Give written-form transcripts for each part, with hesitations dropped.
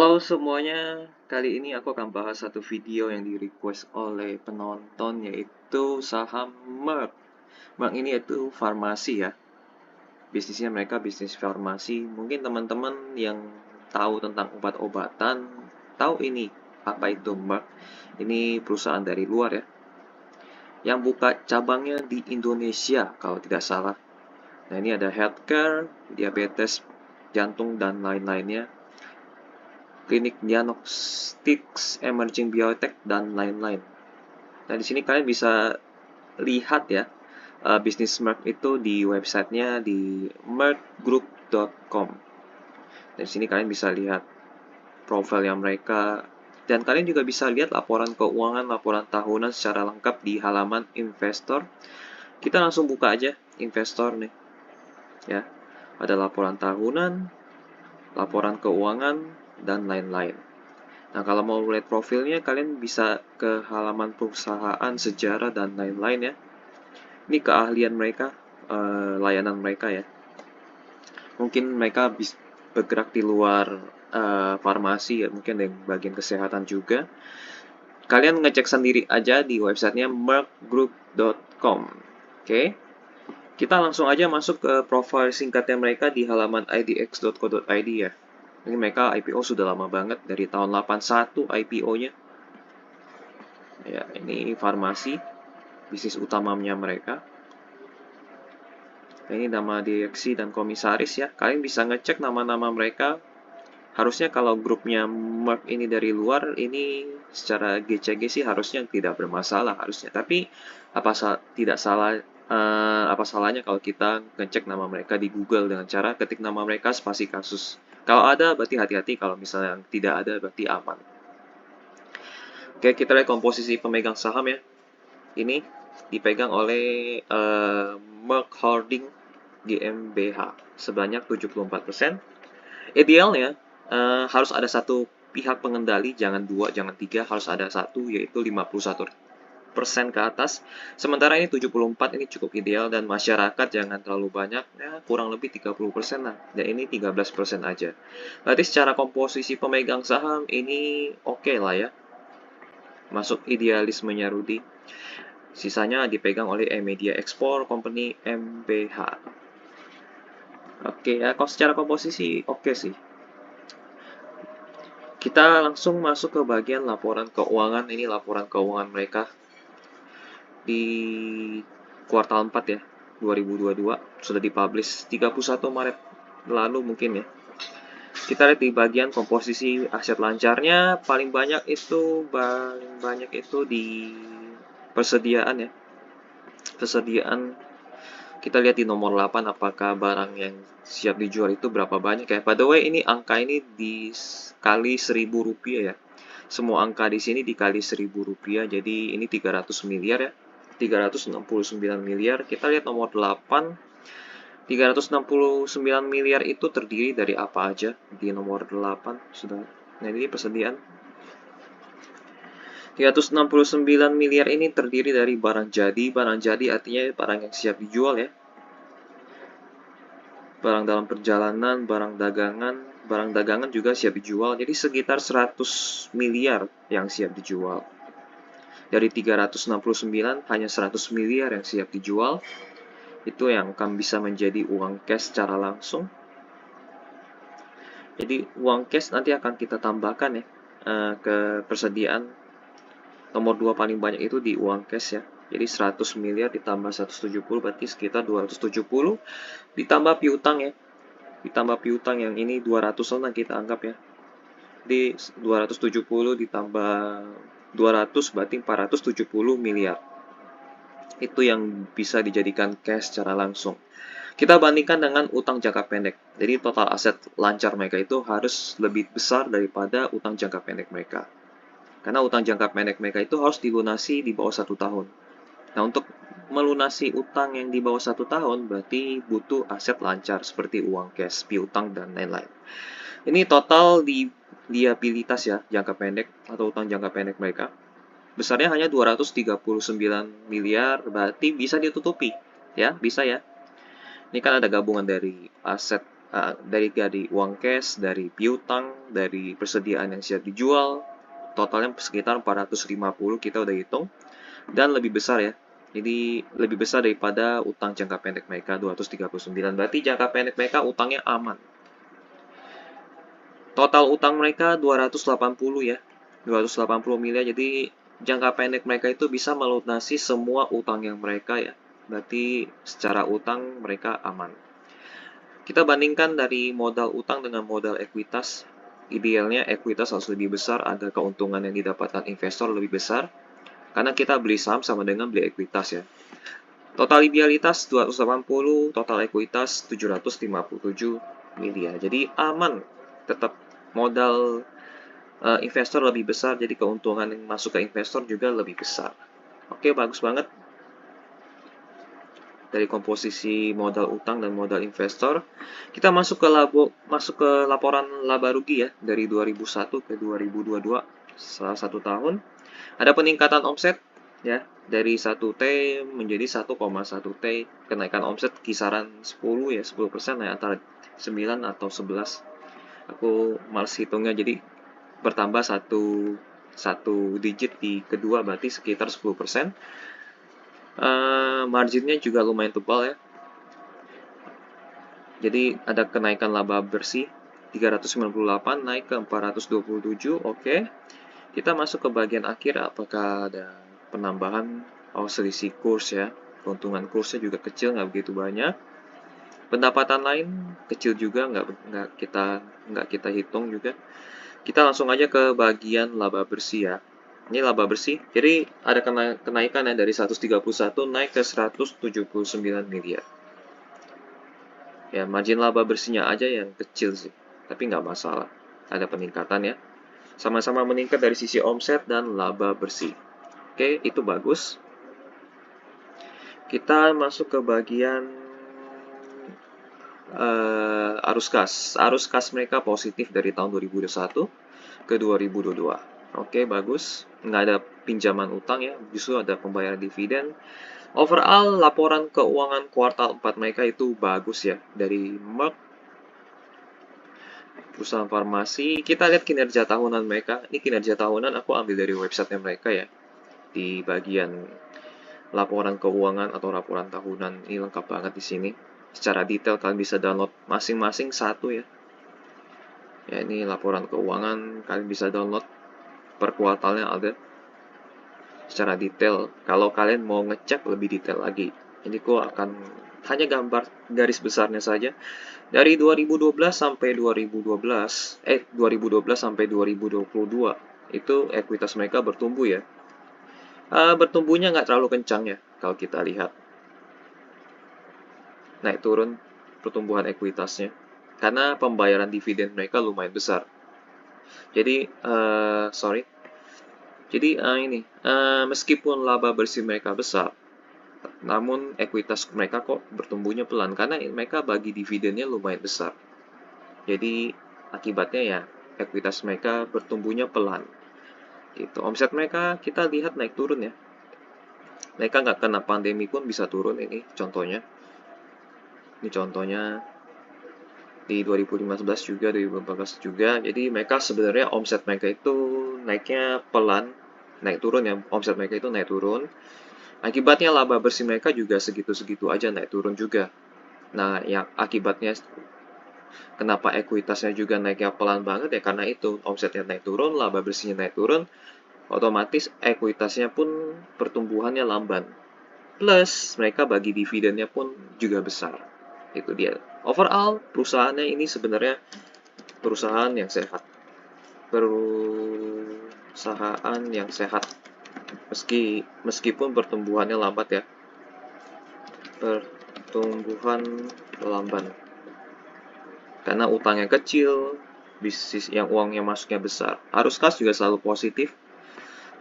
Halo semuanya, kali ini aku akan bahas satu video yang di-request oleh penonton yaitu saham Merck. Merck ini yaitu farmasi ya, bisnisnya mereka bisnis farmasi. Mungkin teman-teman yang tahu tentang obat-obatan, tahu ini apa itu Merck. Ini perusahaan dari luar ya, yang buka cabangnya di Indonesia kalau tidak salah. Nah ini ada healthcare, diabetes, jantung, dan lain-lainnya. Klinik diagnostics, emerging biotech, dan lain-lain. Nah, di sini kalian bisa lihat ya, bisnis Merck itu di websitenya di merckgroup.com. Dan di sini kalian bisa lihat profil yang mereka, dan kalian juga bisa lihat laporan keuangan, laporan tahunan secara lengkap di halaman investor. Kita langsung buka aja investor nih, ya. Ada laporan tahunan, laporan keuangan, dan lain-lain. Nah, kalau mau lihat profilnya, kalian bisa ke halaman perusahaan, sejarah, dan lain-lain ya. Ini keahlian mereka, layanan mereka ya. Mungkin mereka bergerak di luar farmasi ya, mungkin di bagian kesehatan juga. Kalian ngecek sendiri aja di websitenya merckgroup.com. Oke. Kita langsung aja masuk ke profil singkatnya mereka di halaman idx.co.id ya. Ini mereka IPO sudah lama banget, dari tahun 81 IPO-nya. Ya, ini farmasi, bisnis utamanya mereka. Ini nama direksi dan komisaris ya. Kalian bisa ngecek nama-nama mereka. Harusnya kalau grupnya Merck ini dari luar, ini secara GCG sih harusnya tidak bermasalah harusnya. Tapi tidak salah, apa salahnya kalau kita ngecek nama mereka di Google dengan cara ketik nama mereka spasi kasus. Kalau ada berarti hati-hati, kalau misalnya tidak ada berarti aman. Oke, kita lihat komposisi pemegang saham ya. Ini dipegang oleh Merck Holding GmbH sebanyak 74%. Idealnya harus ada satu pihak pengendali, jangan dua, jangan tiga, harus ada satu, yaitu 51% ke atas. Sementara ini 74, ini cukup ideal, dan masyarakat jangan terlalu banyak, ya kurang lebih 30% lah, dan ini 13% aja. Berarti secara komposisi pemegang saham ini oke lah ya, masuk idealismenya Rudy. Sisanya dipegang oleh Media Export Company MBH. Oke ya, kalau secara komposisi oke sih. Kita langsung masuk ke bagian laporan keuangan. Ini laporan keuangan mereka di kuartal 4 ya, 2022. Sudah dipublish 31 Maret lalu mungkin ya. Kita lihat di bagian komposisi aset lancarnya, paling banyak itu di persediaan ya. Persediaan, kita lihat di nomor 8 apakah barang yang siap dijual itu berapa banyak ya. By the way, ini angka ini dikali Rp1.000 ya. Semua angka di sini dikali Rp1.000, jadi ini 300 miliar ya. 369 miliar. Kita lihat nomor 8. 369 miliar itu terdiri dari apa aja di nomor 8 sudah. Nah, ini persediaan. 369 miliar ini terdiri dari barang jadi. Barang jadi artinya barang yang siap dijual ya. Barang dalam perjalanan, barang dagangan juga siap dijual. Jadi sekitar 100 miliar yang siap dijual. Dari 369 hanya 100 miliar yang siap dijual. Itu yang akan bisa menjadi uang cash secara langsung. Jadi uang cash nanti akan kita tambahkan ya ke persediaan. Nomor 2 paling banyak itu di uang cash ya. Jadi 100 miliar ditambah 170 berarti sekitar 270. Ditambah piutang ya. Ditambah piutang yang ini 200-an kita anggap ya. Di 270 ditambah 200 berarti 470 miliar. Itu yang bisa dijadikan cash secara langsung. Kita bandingkan dengan utang jangka pendek. Jadi total aset lancar mereka itu harus lebih besar daripada utang jangka pendek mereka. Karena utang jangka pendek mereka itu harus dilunasi di bawah 1 tahun. Nah, untuk melunasi utang yang di bawah 1 tahun berarti butuh aset lancar seperti uang cash, piutang, dan lain-lain. Ini total di liabilitas ya, jangka pendek atau utang jangka pendek mereka. Besarnya hanya 239 miliar, berarti bisa ditutupi. Ya, bisa ya. Ini kan ada gabungan dari aset dari uang cash, dari piutang, dari persediaan yang siap dijual, totalnya sekitar 450 kita udah hitung, dan lebih besar ya. Jadi lebih besar daripada utang jangka pendek mereka 239. Berarti jangka pendek mereka utangnya aman. Total utang mereka 280 ya. 280 miliar. Jadi jangka pendek mereka itu bisa melunasi semua utang yang mereka ya. Berarti secara utang mereka aman. Kita bandingkan dari modal utang dengan modal ekuitas. Idealnya ekuitas harus lebih besar agar keuntungan yang didapatkan investor lebih besar. Karena kita beli saham sama dengan beli ekuitas ya. Total idealitas 280, total ekuitas 757 miliar. Jadi aman, tetap modal investor lebih besar, jadi keuntungan yang masuk ke investor juga lebih besar. Oke, bagus banget. Dari komposisi modal utang dan modal investor, kita masuk ke laporan laba rugi ya dari 2001 ke 2022, salah satu tahun. Ada peningkatan omset ya dari 1T menjadi 1,1 T, kenaikan omset kisaran 10 ya, 10% ya, antara 9 atau 11. Aku males hitungnya, jadi bertambah satu digit di kedua berarti sekitar 10%. Marginnya juga lumayan tebal ya. Jadi ada kenaikan laba bersih 398 naik ke 427. Oke. Kita masuk ke bagian akhir, apakah ada penambahan? Selisih kurs ya. Keuntungan kursnya juga kecil, nggak begitu banyak. Pendapatan lain kecil juga, nggak kita hitung juga. Kita langsung aja ke bagian laba bersih ya. Ini laba bersih, jadi ada kenaikan ya dari 131 naik ke 179 miliar. Ya, margin laba bersihnya aja yang kecil sih, tapi nggak masalah. Ada peningkatan ya. Sama-sama meningkat dari sisi omset dan laba bersih. Oke, itu bagus. Kita masuk ke bagian arus kas. Arus kas mereka positif dari tahun 2021 ke 2022. Oke, bagus. Nggak ada pinjaman utang ya, justru ada pembayaran dividen. Overall, laporan keuangan kuartal 4 mereka itu bagus ya. Dari Merck, perusahaan farmasi, kita lihat kinerja tahunan mereka. Ini kinerja tahunan aku ambil dari websitenya mereka ya. Di bagian laporan keuangan atau laporan tahunan, ini lengkap banget di sini. Secara detail kalian bisa download masing-masing satu ya. Ya, ini laporan keuangan, kalian bisa download per kuartalnya ada secara detail. Kalau kalian mau ngecek lebih detail lagi, ini aku akan hanya gambar garis besarnya saja. Dari 2012 sampai 2012 sampai 2022 itu ekuitas mereka bertumbuh ya. Bertumbuhnya nggak terlalu kencang ya kalau kita lihat. Naik turun pertumbuhan ekuitasnya karena pembayaran dividen mereka lumayan besar. Jadi meskipun laba bersih mereka besar, namun ekuitas mereka kok bertumbuhnya pelan karena mereka bagi dividennya lumayan besar. Jadi akibatnya ya ekuitas mereka bertumbuhnya pelan. Gitu. Omset mereka kita lihat naik turun ya. Mereka nggak kena pandemi pun bisa turun, ini contohnya. Ini contohnya di 2015 juga, 2014 juga. Jadi mereka sebenarnya omset mereka itu naiknya pelan, naik turun ya. Omset mereka itu naik turun. Akibatnya laba bersih mereka juga segitu-segitu aja naik turun juga. Nah, yang akibatnya kenapa ekuitasnya juga naiknya pelan banget ya karena itu omsetnya naik turun, laba bersihnya naik turun, otomatis ekuitasnya pun pertumbuhannya lamban. Plus mereka bagi dividennya pun juga besar. Itu dia. Overall perusahaannya ini sebenarnya perusahaan yang sehat. Perusahaan yang sehat. Meskipun pertumbuhannya lambat ya. Pertumbuhan lamban. Karena utangnya kecil, bisnis yang uangnya masuknya besar. Arus kas juga selalu positif,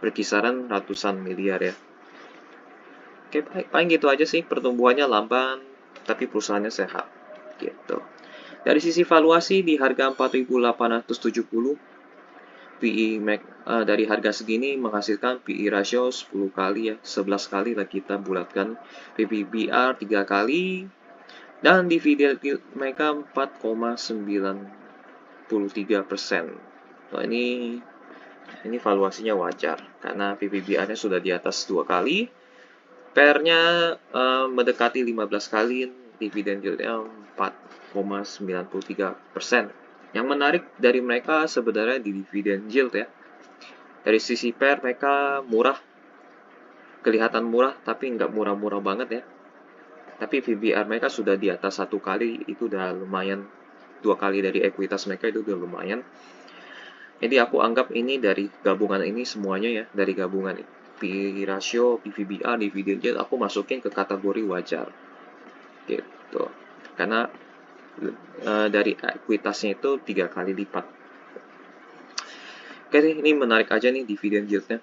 berkisaran ratusan miliar ya. Oke, paling gitu aja sih, pertumbuhannya lamban, tapi perusahaannya sehat. Gitu. Dari sisi valuasi di harga 4.870, PE dari harga segini menghasilkan PE ratio 10 kali ya, 11 kali lah kita bulatkan. PBR 3 kali, Dan dividen yield mereka 4,93%. Nah, ini valuasinya wajar karena PBBR-nya sudah di atas 2 kali, PER-nya mendekati 15 kali, dividen yield-nya 4,93%. Yang menarik dari mereka sebenarnya di dividen yield ya. Dari sisi PER mereka murah, kelihatan murah tapi nggak murah-murah banget ya. Tapi PBR mereka sudah di atas 1 kali, itu udah lumayan. 2 kali dari ekuitas mereka itu udah lumayan. Jadi aku anggap ini dari gabungan ini semuanya ya, dari gabungan PE ratio, PVBR, dividend yield, aku masukin ke kategori wajar. Gitu. Karena dari ekuitasnya itu 3 kali lipat. Oke, ini menarik aja nih dividen yieldnya.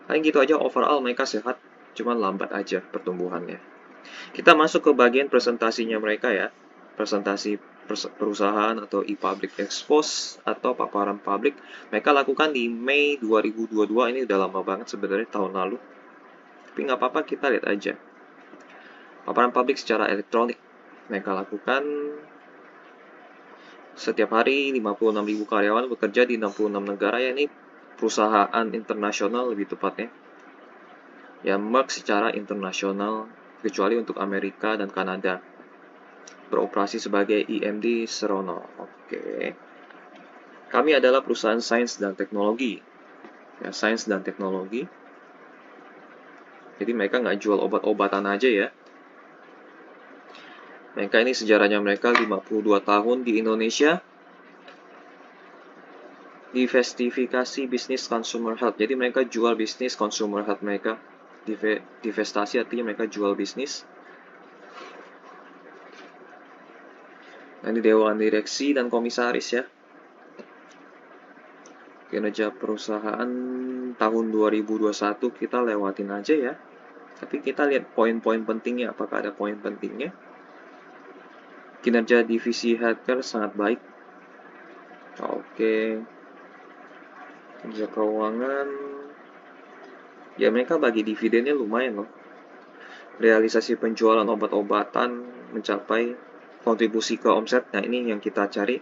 Paling gitu aja, overall mereka sehat, cuman lambat aja pertumbuhannya. Kita masuk ke bagian presentasinya mereka ya. Presentasi perusahaan atau e-public expose atau paparan publik. Mereka lakukan di Mei 2022, ini udah lama banget sebenarnya, tahun lalu. Tapi nggak apa-apa, kita lihat aja. Paparan publik secara elektronik. Mereka lakukan setiap hari 56.000 karyawan bekerja di 66 negara, ya ini perusahaan internasional lebih tepatnya. Ya, Merck secara internasional, kecuali untuk Amerika dan Kanada. Beroperasi sebagai IMD Serono. Oke. Kami adalah perusahaan sains dan teknologi. Ya, sains dan teknologi. Jadi mereka nggak jual obat-obatan aja ya. Mereka ini sejarahnya mereka 52 tahun di Indonesia. Diversifikasi bisnis consumer health. Jadi mereka jual bisnis consumer health mereka. Divestasi artinya mereka jual bisnis. Nah, ini dewan direksi dan komisaris ya. Kinerja perusahaan tahun 2021 kita lewatin aja ya. Tapi kita lihat poin-poin pentingnya, apakah ada poin pentingnya. Kinerja divisi healthcare sangat baik. Oke. Kinerja keuangan, ya mereka bagi dividennya lumayan loh. Realisasi penjualan obat-obatan mencapai kontribusi ke omset. Nah, ini yang kita cari.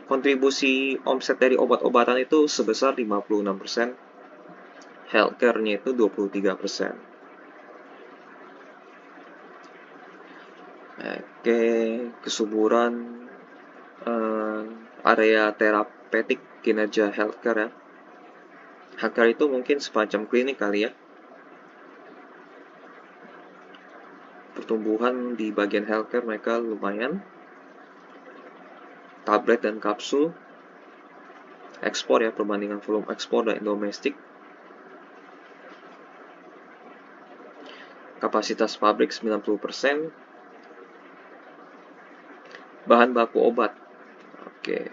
Kontribusi omset dari obat-obatan itu sebesar 56%, healthcare-nya itu 23%. Oke, kesuburan area terapeutik kinerja healthcare ya. Healthcare itu mungkin semacam klinik kali ya. Pertumbuhan di bagian healthcare mereka lumayan. Tablet dan kapsul. Ekspor ya, perbandingan volume ekspor dan domestik. Kapasitas pabrik 90%. Bahan baku obat. Oke.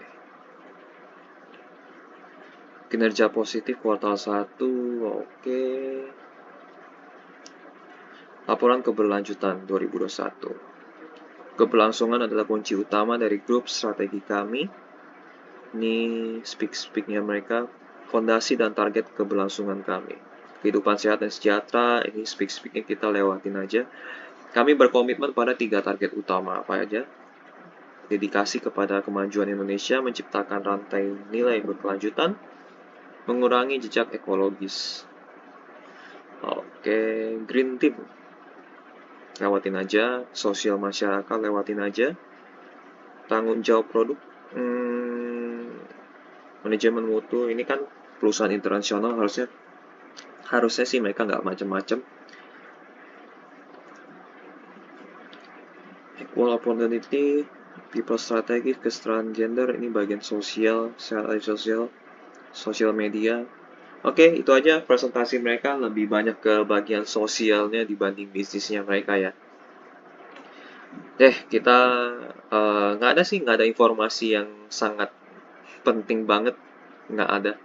Kinerja positif kuartal 1. Oke. Laporan keberlanjutan 2021. Keberlangsungan adalah kunci utama dari grup strategi kami. Ini speak-speaknya mereka, fondasi dan target keberlangsungan kami. Kehidupan sehat dan sejahtera, ini speak-speaknya kita lewatin aja. Kami berkomitmen pada 3 target utama, apa aja? Dedikasi kepada kemajuan Indonesia, menciptakan rantai nilai berkelanjutan, mengurangi jejak ekologis. Oke, Green Team. Lewatin aja, sosial masyarakat lewatin aja. Tanggung jawab produk, manajemen mutu, ini kan perusahaan internasional, harusnya sih mereka nggak macam-macam. Equal opportunity, people strategi, kesetaraan gender, ini bagian sosial, sosial media. Oke, itu aja presentasi mereka, lebih banyak ke bagian sosialnya dibanding bisnisnya mereka ya. Kita nggak ada informasi yang sangat penting banget, nggak ada.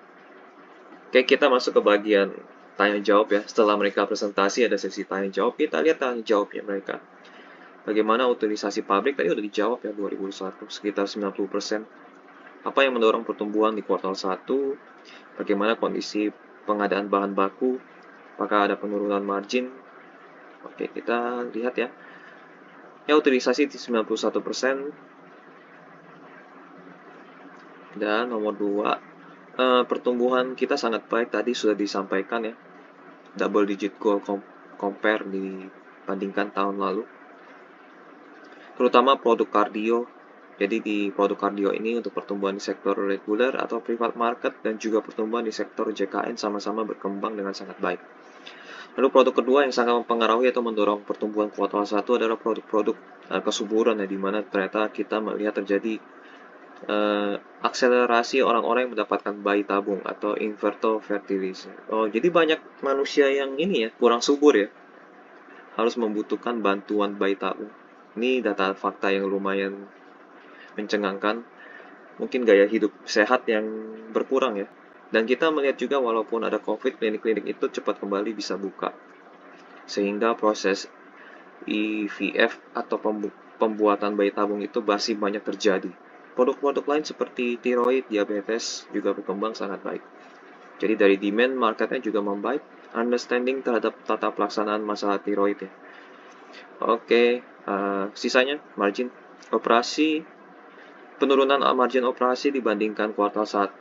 Oke, kita masuk ke bagian tanya jawab ya. Setelah mereka presentasi ada sesi tanya jawab, kita lihat tanya jawabnya mereka. Bagaimana utilisasi pabrik tadi udah dijawab ya, 2021 sekitar 90%. Apa yang mendorong pertumbuhan di kuartal 1? Bagaimana kondisi pengadaan bahan baku? Apakah ada penurunan margin? Oke, kita lihat ya. Ya, utilisasi di 91%. Dan nomor 2, pertumbuhan kita sangat baik, tadi sudah disampaikan ya. Double digit growth compare dibandingkan tahun lalu. Terutama produk kardio. Jadi di produk kardio ini untuk pertumbuhan di sektor reguler atau private market dan juga pertumbuhan di sektor JKN sama-sama berkembang dengan sangat baik. Lalu produk kedua yang sangat mempengaruhi atau mendorong pertumbuhan kuartal 1 adalah produk-produk kesuburan ya, di mana ternyata kita melihat terjadi akselerasi orang-orang yang mendapatkan bayi tabung atau infertility. Oh, jadi banyak manusia yang ini ya, kurang subur ya, harus membutuhkan bantuan bayi tabung. Ini data fakta yang lumayan mencengangkan. Mungkin gaya hidup sehat yang berkurang ya. Dan kita melihat juga walaupun ada COVID, klinik-klinik itu cepat kembali bisa buka. Sehingga proses IVF atau pembuatan bayi tabung itu masih banyak terjadi. Produk-produk lain seperti tiroid, diabetes juga berkembang sangat baik. Jadi dari demand, marketnya juga membaik. Understanding terhadap tata pelaksanaan masalah tiroid ya. Oke, sisanya margin operasi, penurunan margin operasi dibandingkan kuartal 1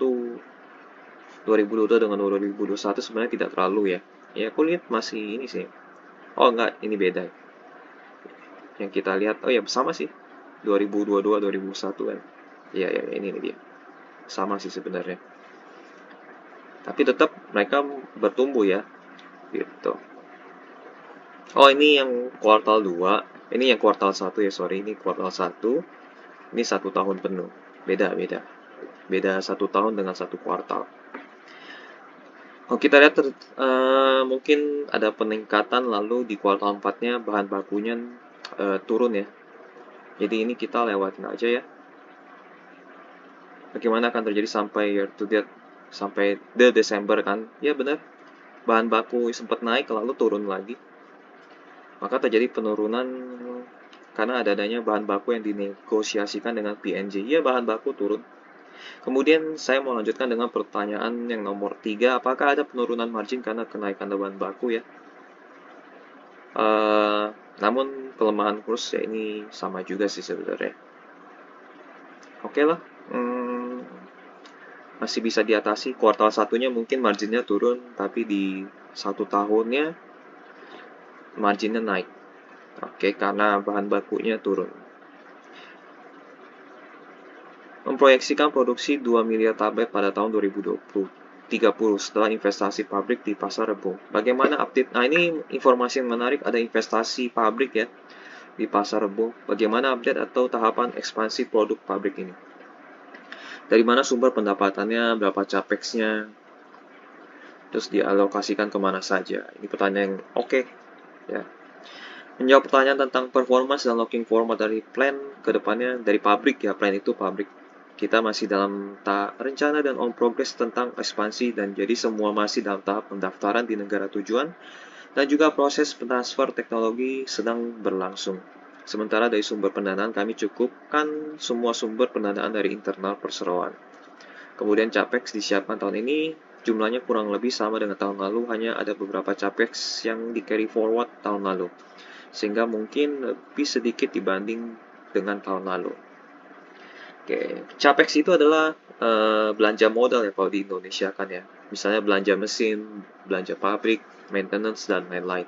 2022 dengan 2021 sebenarnya tidak terlalu ya. Ya, aku lihat masih ini sih. Oh enggak, ini beda. Yang kita lihat, oh ya sama sih. 2022 2001 kan. Iya ya, ini dia. Sama sih sebenarnya. Tapi tetap mereka bertumbuh ya. Gitu. Oh, ini yang kuartal 2. Ini yang kuartal 1 ya, sorry. Ini kuartal 1. Ini 1 tahun penuh. Beda. Beda 1 tahun dengan 1 kuartal. Kalau kita lihat mungkin ada peningkatan, lalu di kuartal 4-nya bahan bakunya turun ya. Jadi ini kita lewatin aja ya. Bagaimana akan terjadi sampai year to date, sampai Desember kan? Ya benar. Bahan baku sempat naik lalu turun lagi. Maka terjadi penurunan karena adanya bahan baku yang dinegosiasikan dengan PNG. Ya, bahan baku turun. Kemudian saya mau lanjutkan dengan pertanyaan yang nomor 3, apakah ada penurunan margin karena kenaikan bahan baku ya? Namun pelemahan kurs ya ini sama juga sih sebenarnya. Oke lah, masih bisa diatasi. Kuartal 1-nya mungkin marginnya turun, tapi di 1 tahunnya marginnya naik. Oke, karena bahan bakunya turun. Memproyeksikan produksi 2 miliar tablet pada tahun 2030 setelah investasi pabrik di pasar Rebo. Bagaimana update? Nah, ini informasi yang menarik, ada investasi pabrik ya di pasar Rebo. Bagaimana update atau tahapan ekspansi produk pabrik ini? Dari mana sumber pendapatannya, berapa capex-nya, terus dialokasikan kemana saja? Ini pertanyaan yang oke ya. Menjawab pertanyaan tentang performance dan looking forward dari plan ke depannya dari pabrik ya, plan itu pabrik. Kita masih dalam tahap rencana dan on progress tentang ekspansi dan jadi semua masih dalam tahap pendaftaran di negara tujuan dan juga proses transfer teknologi sedang berlangsung. Sementara dari sumber pendanaan kami cukupkan semua sumber pendanaan dari internal perseroan. Kemudian capex disiapkan tahun ini, jumlahnya kurang lebih sama dengan tahun lalu, hanya ada beberapa capex yang di carry forward tahun lalu. Sehingga mungkin lebih sedikit dibanding dengan tahun lalu. Oke, capex itu adalah belanja modal ya kalau di Indonesia kan ya. Misalnya belanja mesin, belanja pabrik, maintenance, dan lain-lain.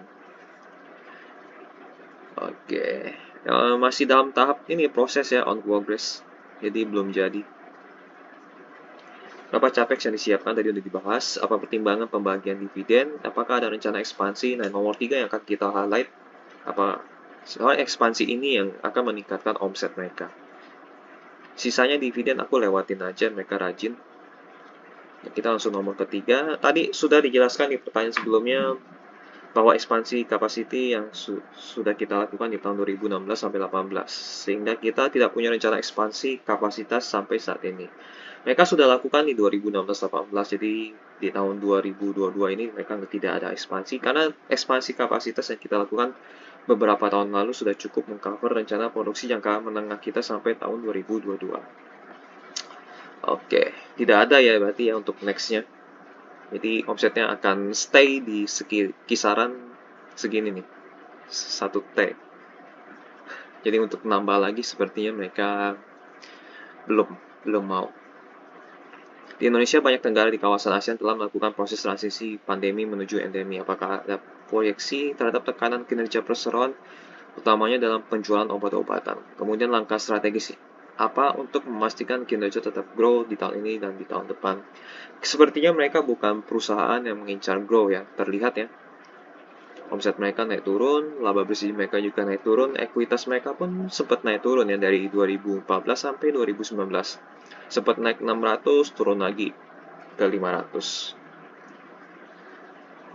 Oke, masih dalam tahap ini proses ya, on progress. Jadi belum jadi. Berapa capex yang disiapkan tadi sudah dibahas. Apa pertimbangan pembagian dividen? Apakah ada rencana ekspansi? Nah, nomor 3 yang akan kita highlight. Soal ekspansi ini yang akan meningkatkan omset mereka. Sisanya dividen aku lewatin aja, mereka rajin. Kita langsung nomor ketiga. Tadi sudah dijelaskan di pertanyaan sebelumnya bahwa ekspansi capacity yang sudah kita lakukan di tahun 2016 sampai 2018, sehingga kita tidak punya rencana ekspansi kapasitas sampai saat ini. Mereka sudah lakukan di 2016-18, jadi di tahun 2022 ini mereka tidak ada ekspansi, karena ekspansi kapasitas yang kita lakukan beberapa tahun lalu sudah cukup mengcover rencana produksi jangka menengah kita sampai tahun 2022. Oke, tidak ada ya berarti ya untuk next-nya. Jadi omsetnya akan stay di kisaran segini nih, 1T. Jadi untuk nambah lagi sepertinya mereka belum belum mau. Di Indonesia, banyak negara di kawasan ASEAN telah melakukan proses transisi pandemi menuju endemi. Apakah ada proyeksi terhadap tekanan kinerja perseroan, utamanya dalam penjualan obat-obatan? Kemudian langkah strategis apa untuk memastikan kinerja tetap grow di tahun ini dan di tahun depan? Sepertinya mereka bukan perusahaan yang mengincar grow ya, terlihat ya. Omset mereka naik turun, laba bersih mereka juga naik turun, ekuitas mereka pun sempat naik turun ya dari 2014 sampai 2019. Sempat naik 600, turun lagi ke 500.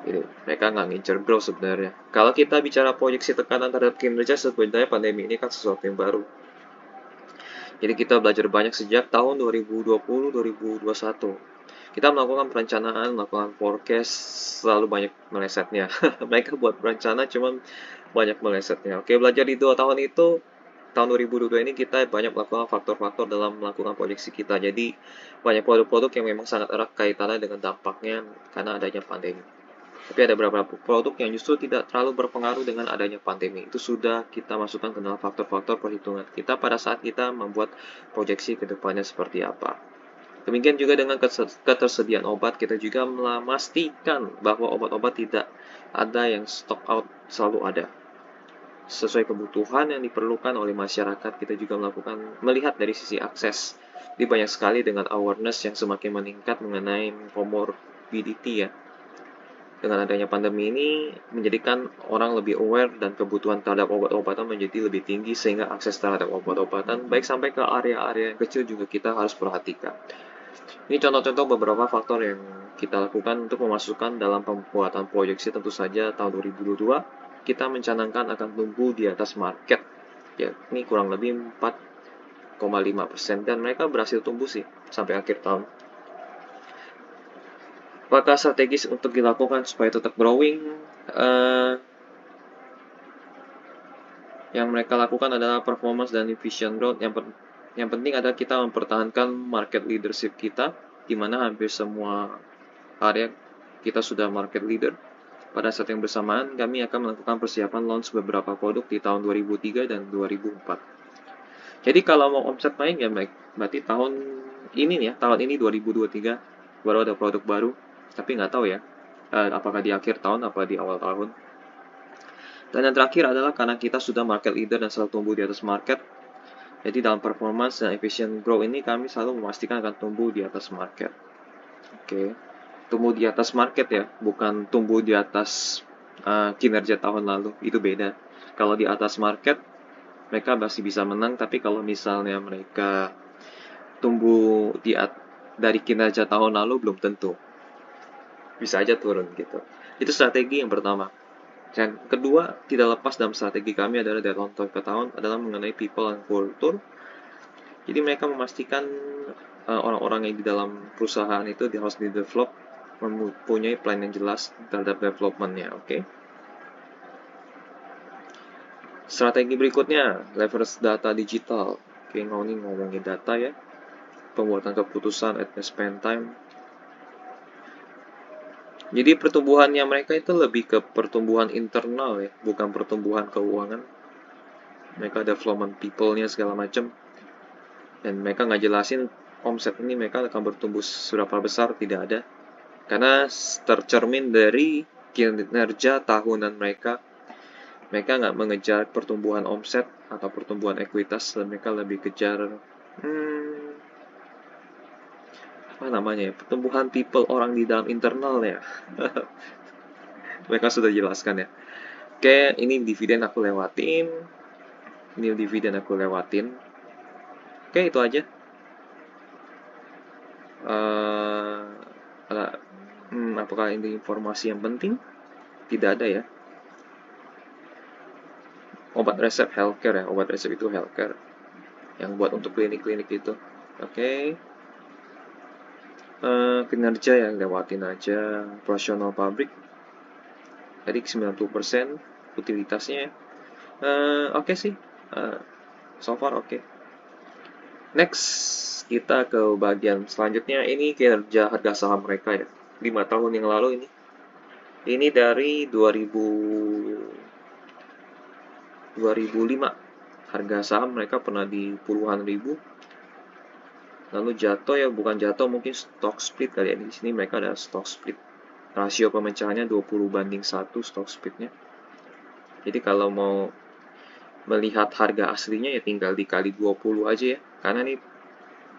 Jadi mereka nggak ngincer growth sebenarnya. Kalau kita bicara proyeksi tekanan terhadap kinerja, sebenarnya pandemi ini kan sesuatu yang baru. Jadi kita belajar banyak sejak tahun 2020-2021. Kita melakukan perencanaan, melakukan forecast, selalu banyak melesetnya. Mereka buat perencana cuman banyak melesetnya. Oke, belajar di 2 tahun itu, tahun 2022 ini kita banyak melakukan faktor-faktor dalam melakukan proyeksi kita. Jadi banyak produk-produk yang memang sangat erat kaitannya dengan dampaknya karena adanya pandemi. Tapi ada beberapa produk yang justru tidak terlalu berpengaruh dengan adanya pandemi. Itu sudah kita masukkan ke dalam faktor-faktor perhitungan kita pada saat kita membuat proyeksi ke depannya seperti apa. Demikian juga dengan ketersediaan obat, kita juga memastikan bahwa obat-obat tidak ada yang stock out, selalu ada. Sesuai kebutuhan yang diperlukan oleh masyarakat, kita juga melihat dari sisi akses. Di banyak sekali dengan awareness yang semakin meningkat mengenai comorbidity ya. Dengan adanya pandemi ini, menjadikan orang lebih aware dan kebutuhan terhadap obat-obatan menjadi lebih tinggi, sehingga akses terhadap obat-obatan, baik sampai ke area-area yang kecil juga kita harus perhatikan. Ini contoh-contoh beberapa faktor yang kita lakukan untuk memasukkan dalam pembuatan proyeksi. Tentu saja tahun 2022, kita mencanangkan akan tumbuh di atas market. Ya, ini kurang lebih 4,5%, dan mereka berhasil tumbuh sih sampai akhir tahun. Apakah strategis untuk dilakukan supaya tetap growing? Yang mereka lakukan adalah performance dan efficient growth. Yang penting adalah kita mempertahankan market leadership kita, di mana hampir semua area kita sudah market leader. Pada saat yang bersamaan, kami akan melakukan persiapan launch beberapa produk di tahun 2003 dan 2004. Jadi kalau mau omset naik ya berarti tahun ini 2023 baru ada produk baru. Tapi nggak tahu ya, apakah di akhir tahun apa di awal tahun. Dan yang terakhir adalah karena kita sudah market leader dan selalu tumbuh di atas market. Jadi dalam performance dan efficient growth ini kami selalu memastikan akan tumbuh di atas market. Oke, tumbuh di atas market ya, bukan tumbuh di atas kinerja tahun lalu. Itu beda. Kalau di atas market, mereka masih bisa menang, tapi kalau misalnya mereka tumbuh dari kinerja tahun lalu, belum tentu. Bisa aja turun gitu. Itu strategi yang pertama. Yang kedua, tidak lepas dalam strategi kami adalah dari tahun ke tahun adalah mengenai people and culture. Jadi mereka memastikan orang-orang yang di dalam perusahaan itu harus di-develop, mempunyai plan yang jelas terhadap development-nya, oke? Strategi berikutnya, leverage data digital. Oke, ngomongin data ya. Pembuatan keputusan at spend time. Jadi pertumbuhannya mereka itu lebih ke pertumbuhan internal ya, bukan pertumbuhan keuangan. Mereka development people-nya segala macam. Dan mereka nggak jelasin omset ini mereka akan bertumbuh seberapa besar, tidak ada. Karena tercermin dari kinerja tahunan mereka. Mereka nggak mengejar pertumbuhan omset atau pertumbuhan ekuitas, dan mereka lebih kejar pertumbuhan people orang di dalam internal ya. Mereka sudah jelaskan ya. Oke, ini dividen aku lewatin. Oke, itu aja. Apakah ini informasi yang penting? Tidak ada ya. Obat resep healthcare ya. Obat resep itu healthcare. Yang buat untuk klinik-klinik itu. Oke. Kinerja yang lewatin aja. Operasional pabrik. Tadi 90% utilitasnya. Oke sih. So far oke. Next, kita ke bagian selanjutnya. Ini kinerja harga saham mereka ya. 5 tahun yang lalu ini. Ini dari 2005. harga saham mereka pernah di puluhan ribu, lalu jatuh ya, bukan jatuh, mungkin stock split kali ya. Di sini mereka ada stock split, rasio pemecahannya 20:1 stock splitnya. Jadi kalau mau melihat harga aslinya ya tinggal dikali 20 aja ya, karena ini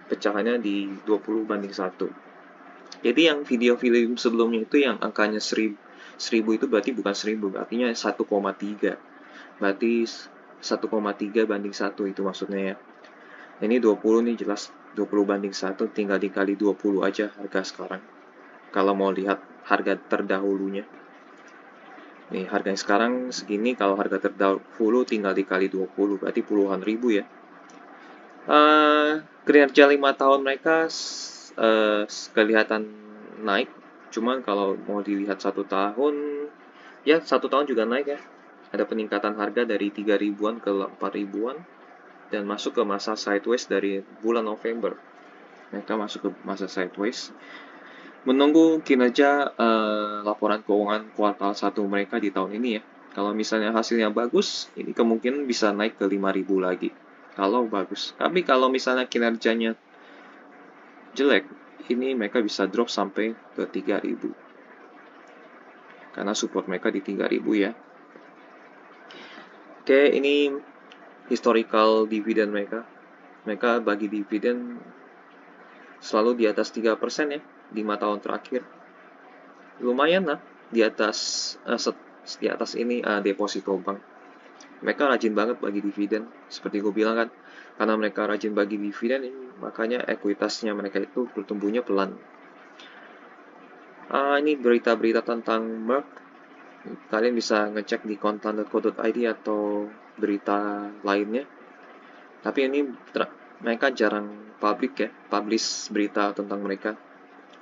pecahannya di 20:1. Jadi yang video film sebelumnya itu yang angkanya 1000 itu berarti bukan 1000, artinya 1,3. Berarti 1,3:1 itu maksudnya ya. Ini 20 nih, jelas 20:1, tinggal dikali 20 aja harga sekarang. Kalau mau lihat harga terdahulunya. Nih, harga yang sekarang segini, kalau harga terdahulu tinggal dikali 20, berarti puluhan ribu ya. Kinerja 5 tahun mereka kelihatan naik, cuman kalau mau dilihat 1 tahun, ya 1 tahun juga naik ya. Ada peningkatan harga dari 3 ribuan ke 4 ribuan, dan masuk ke masa sideways dari bulan November. Mereka masuk ke masa sideways. Menunggu kinerja laporan keuangan kuartal 1 mereka di tahun ini ya. Kalau misalnya hasilnya bagus, ini kemungkinan bisa naik ke 5.000 lagi. Kalau bagus. Tapi kalau misalnya kinerjanya jelek, ini mereka bisa drop sampai ke 3.000. Karena support mereka di 3.000 ya. Oke, ini historical dividend mereka. Mereka bagi dividen selalu di atas 3% ya, 5 tahun terakhir. Lumayan lah, di atas ini deposito bank. Mereka rajin banget bagi dividen, seperti gue bilang kan, karena mereka rajin bagi dividen, makanya ekuitasnya mereka itu bertumbuhnya pelan. Ini berita-berita tentang Merck. Kalian bisa ngecek di kontan.co.id atau berita lainnya. Tapi ini mereka jarang publish berita tentang mereka.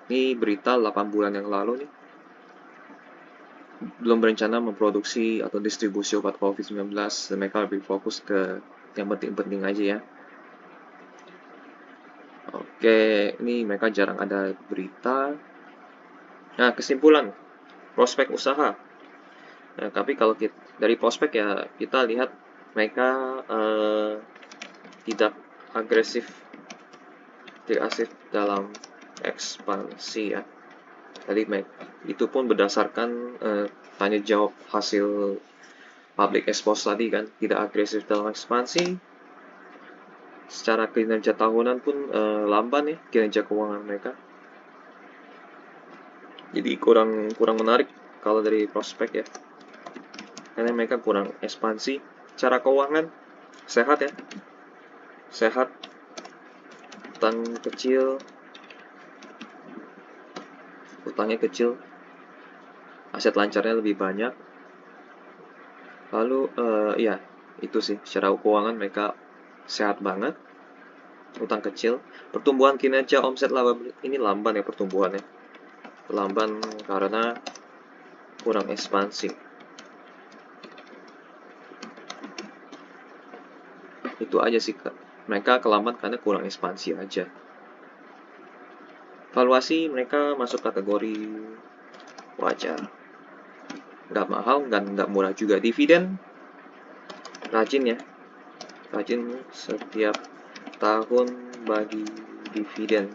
Ini berita 8 bulan yang lalu nih. Belum berencana memproduksi atau distribusi obat COVID-19, dan mereka lebih fokus ke yang penting-penting aja ya. Oke, ini mereka jarang ada berita. Nah, kesimpulan, prospek usaha. Nah, tapi kalau dari prospek ya, kita lihat mereka tidak agresif dalam ekspansi ya. Jadi itu pun berdasarkan tanya jawab hasil public expose tadi kan, tidak agresif dalam ekspansi. Secara kinerja tahunan pun lamban ya kinerja keuangan mereka. Jadi kurang menarik kalau dari prospek ya. Karena mereka kurang ekspansi. Cara keuangan sehat ya. Sehat, utangnya kecil, aset lancarnya lebih banyak. Lalu ya itu sih, secara keuangan mereka sehat banget, utang kecil, pertumbuhan kinerja omset laba ini lamban ya pertumbuhannya, lamban karena kurang ekspansi. Itu aja sih Kak. Mereka kelambat karena kurang ekspansi aja. Valuasi mereka masuk kategori wajar. Nggak mahal, nggak murah juga. Dividen rajin ya. Rajin setiap tahun bagi dividen.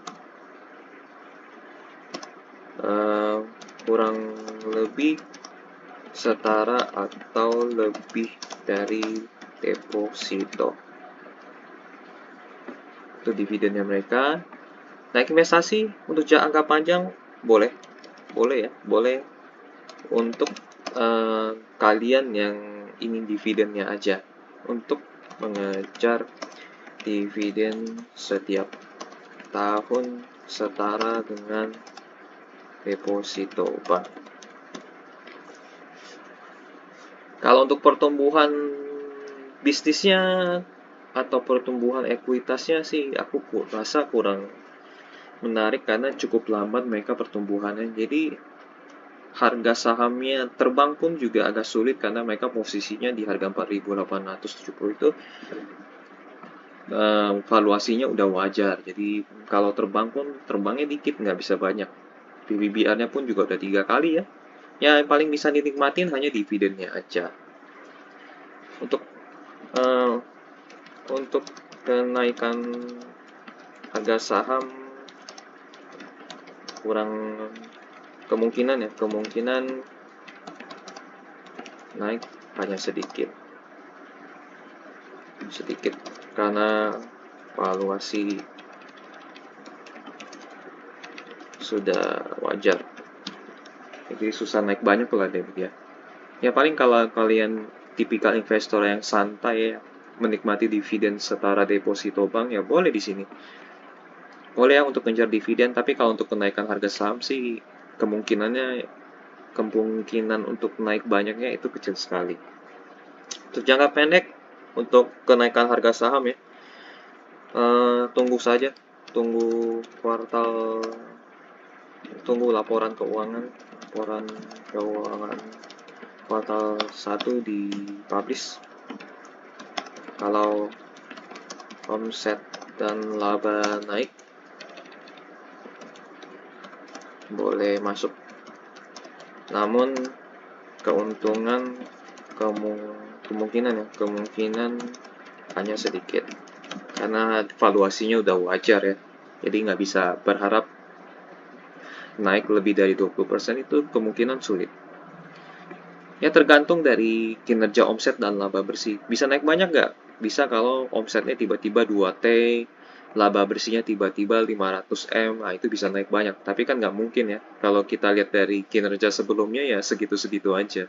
Kurang lebih setara atau lebih dari deposito. Itu dividennya mereka. Naik investasi untuk jangka panjang boleh ya, boleh untuk kalian yang ingin dividennya aja, untuk mengejar dividen setiap tahun setara dengan deposito bank. Kalau untuk pertumbuhan bisnisnya atau pertumbuhan ekuitasnya sih aku rasa kurang menarik karena cukup lambat mereka pertumbuhannya. Jadi harga sahamnya terbang pun juga agak sulit karena mereka posisinya di harga 4.870 itu valuasinya udah wajar. Jadi kalau terbang pun terbangnya dikit, nggak bisa banyak. PBBR-nya pun juga udah 3 kali ya. Ya yang paling bisa dinikmatin hanya dividennya aja. Untuk Untuk kenaikan harga saham kurang kemungkinan naik hanya sedikit karena valuasi sudah wajar, jadi susah naik banyak lah deh ya. Ya paling kalau kalian tipikal investor yang santai ya, menikmati dividen setara deposito bank, ya boleh di sini. Boleh ya untuk ngejar dividen, tapi kalau untuk kenaikan harga saham sih kemungkinan untuk naik banyaknya itu kecil sekali. Untuk jangka pendek, untuk kenaikan harga saham ya, tunggu saja, tunggu laporan keuangan kuartal 1 dipublish. Kalau omset dan laba naik, boleh masuk. Namun keuntungan kemungkinan hanya sedikit karena valuasinya udah wajar ya. Jadi nggak bisa berharap naik lebih dari 20%, itu kemungkinan sulit. Ya tergantung dari kinerja omset dan laba bersih. Bisa naik banyak nggak? Bisa kalau omsetnya tiba-tiba 2T, laba bersihnya tiba-tiba 500M, nah itu bisa naik banyak. Tapi kan nggak mungkin ya. Kalau kita lihat dari kinerja sebelumnya ya segitu-segitu aja.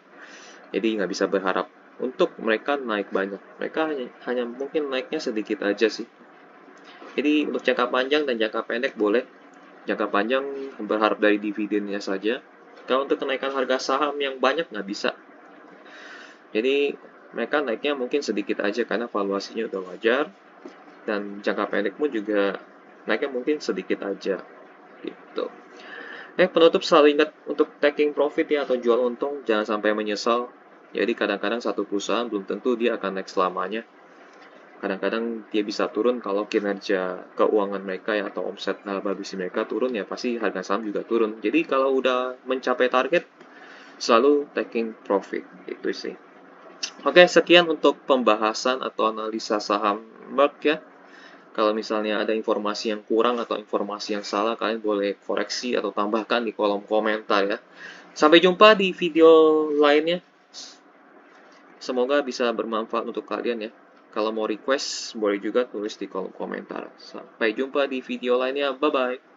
Jadi nggak bisa berharap untuk mereka naik banyak. Mereka hanya mungkin naiknya sedikit aja sih. Jadi untuk jangka panjang dan jangka pendek boleh. Jangka panjang berharap dari dividennya saja. Kalau untuk kenaikan harga saham yang banyak nggak bisa. Jadi mereka naiknya mungkin sedikit aja karena valuasinya udah wajar. Dan jangka pendek pun juga naiknya mungkin sedikit aja. Gitu. Penutup selalu ingat untuk taking profit ya atau jual untung, jangan sampai menyesal. Jadi kadang-kadang satu perusahaan belum tentu dia akan naik selamanya. Kadang-kadang dia bisa turun kalau kinerja keuangan mereka ya atau omset laba bersih mereka turun, ya pasti harga saham juga turun. Jadi kalau udah mencapai target selalu taking profit itu sih. Oke, sekian untuk pembahasan atau analisa saham Merck ya. Kalau misalnya ada informasi yang kurang atau informasi yang salah, kalian boleh koreksi atau tambahkan di kolom komentar ya. Sampai jumpa di video lainnya. Semoga bisa bermanfaat untuk kalian ya. Kalau mau request, boleh juga tulis di kolom komentar. Sampai jumpa di video lainnya. Bye-bye.